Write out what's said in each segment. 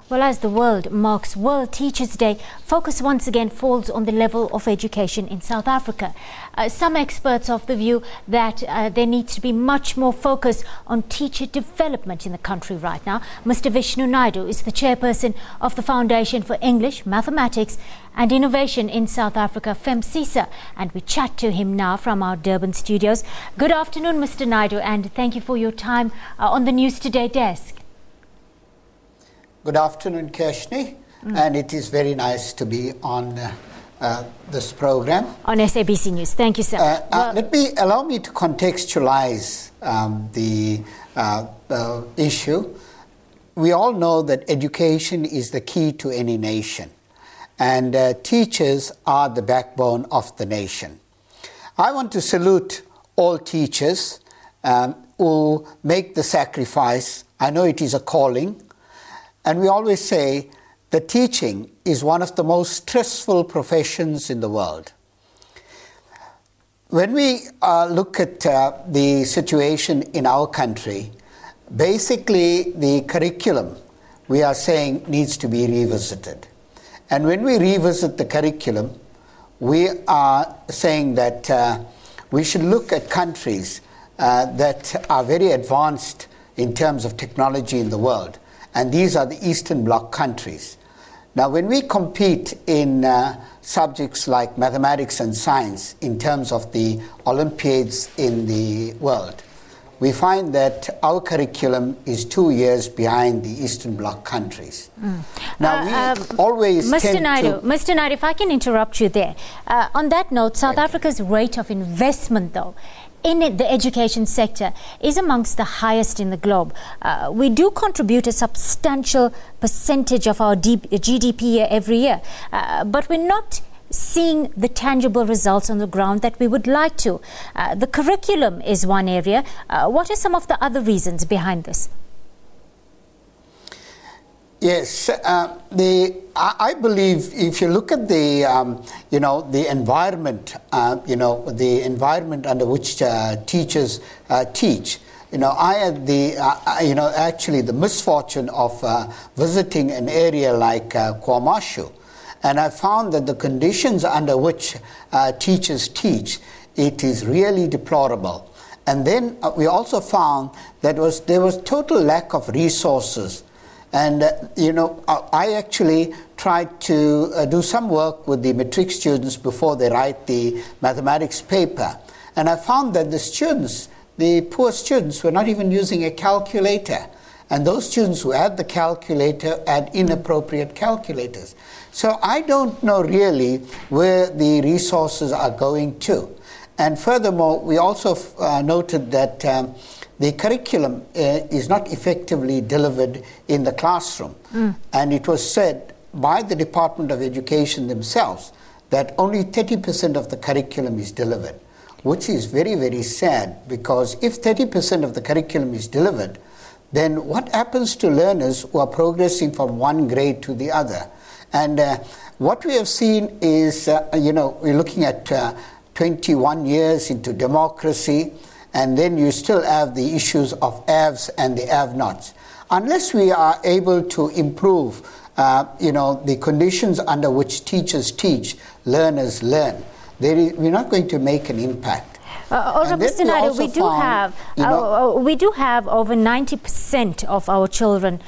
Well, as the world marks World Teachers' Day, focus once again falls on the level of education in South Africa. Some experts are of the view that there needs to be much more focus on teacher development in the country right now. Mr. Vishnu Naidoo is the chairperson of the Foundation for English, Mathematics and Innovation in South Africa, FEMSISA, and we chat to him now from our Durban studios. Good afternoon, Mr. Naidoo, and thank you for your time on the News Today desk. Good afternoon, Kirshni, and it is very nice to be on this program. On SABC News. Thank you, sir. Allow me to contextualize the issue. We all know that education is the key to any nation, and teachers are the backbone of the nation. I want to salute all teachers who make the sacrifice. I know it is a calling. And we always say that teaching is one of the most stressful professions in the world. When we look at the situation in our country, basically the curriculum, we are saying, needs to be revisited. And when we revisit the curriculum, we are saying that we should look at countries that are very advanced in terms of technology in the world. And these are the Eastern Bloc countries. Now, when we compete in subjects like mathematics and science in terms of the Olympiads in the world, we find that our curriculum is 2 years behind the Eastern Bloc countries. Now, we always Mr. Naidoo, if I can interrupt you there. On that note, South Africa's rate of investment, though, in the education sector is amongst the highest in the globe. We do contribute a substantial percentage of our GDP every year, but we're not seeing the tangible results on the ground that we would like to. The curriculum is one area. What are some of the other reasons behind this? Yes, I believe if you look at the the environment, the environment under which teachers teach. I had actually the misfortune of visiting an area like KwaMashu, and I found that the conditions under which teachers teach, it is really deplorable. And then we also found that there was total lack of resources. And, I actually tried to do some work with the matric students before they write the mathematics paper. And I found that the poor students, were not even using a calculator. And those students who had the calculator had inappropriate calculators. So I don't know really where the resources are going to. And furthermore, we also noted that the curriculum is not effectively delivered in the classroom. And it was said by the Department of Education themselves that only 30% of the curriculum is delivered, which is very, very sad, because if 30% of the curriculum is delivered, then what happens to learners who are progressing from one grade to the other? And what we have seen is, we're looking at 21 years into democracy, and then you still have the issues of haves and the have-nots. Unless we are able to improve, the conditions under which teachers teach, learners learn, we're not going to make an impact. Mr. Naidoo, we do have over 90% of our children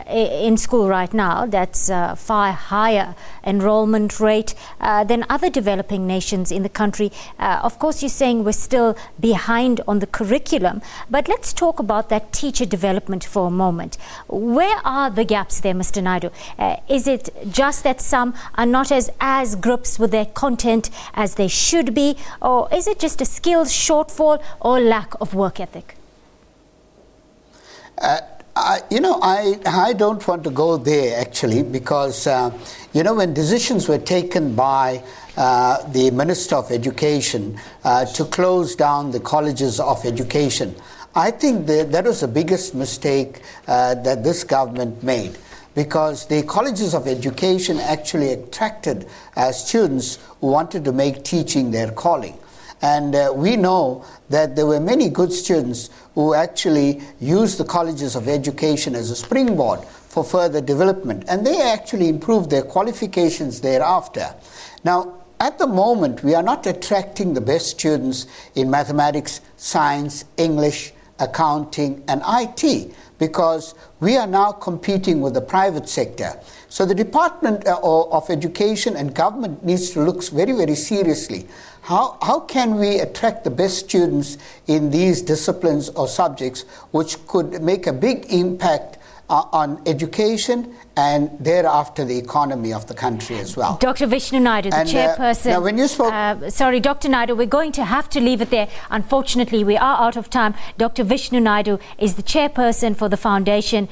in school right now. That's far higher enrollment rate than other developing nations in the country. Of course, you're saying we're still behind on the curriculum, but let's talk about that teacher development for a moment. Where are the gaps there, Mr. Naidoo? Is it just that some are not as grips with their content as they should be, or is it just a skills shortfall or lack of work ethic? I don't want to go there actually, because when decisions were taken by the Minister of Education to close down the colleges of education, I think that was the biggest mistake that this government made, because the colleges of education actually attracted students who wanted to make teaching their calling. And we know that there were many good students who actually used the colleges of education as a springboard for further development, and they actually improve their qualifications thereafter. Now, at the moment, we are not attracting the best students in mathematics, science, English, accounting, and IT, because we are now competing with the private sector. So the Department of Education and government needs to look very, very seriously. How can we attract the best students in these disciplines or subjects which could make a big impact on education and thereafter the economy of the country as well. Dr. Vishnu Naidoo, the chairperson. Now when you spoke... sorry, Dr. Naidoo, we're going to have to leave it there. Unfortunately, we are out of time. Dr. Vishnu Naidoo is the chairperson for the Foundation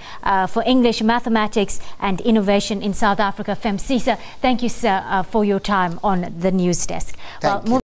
for English, Mathematics and Innovation in South Africa, FEMSISA. Thank you, sir, for your time on the news desk. Thank you.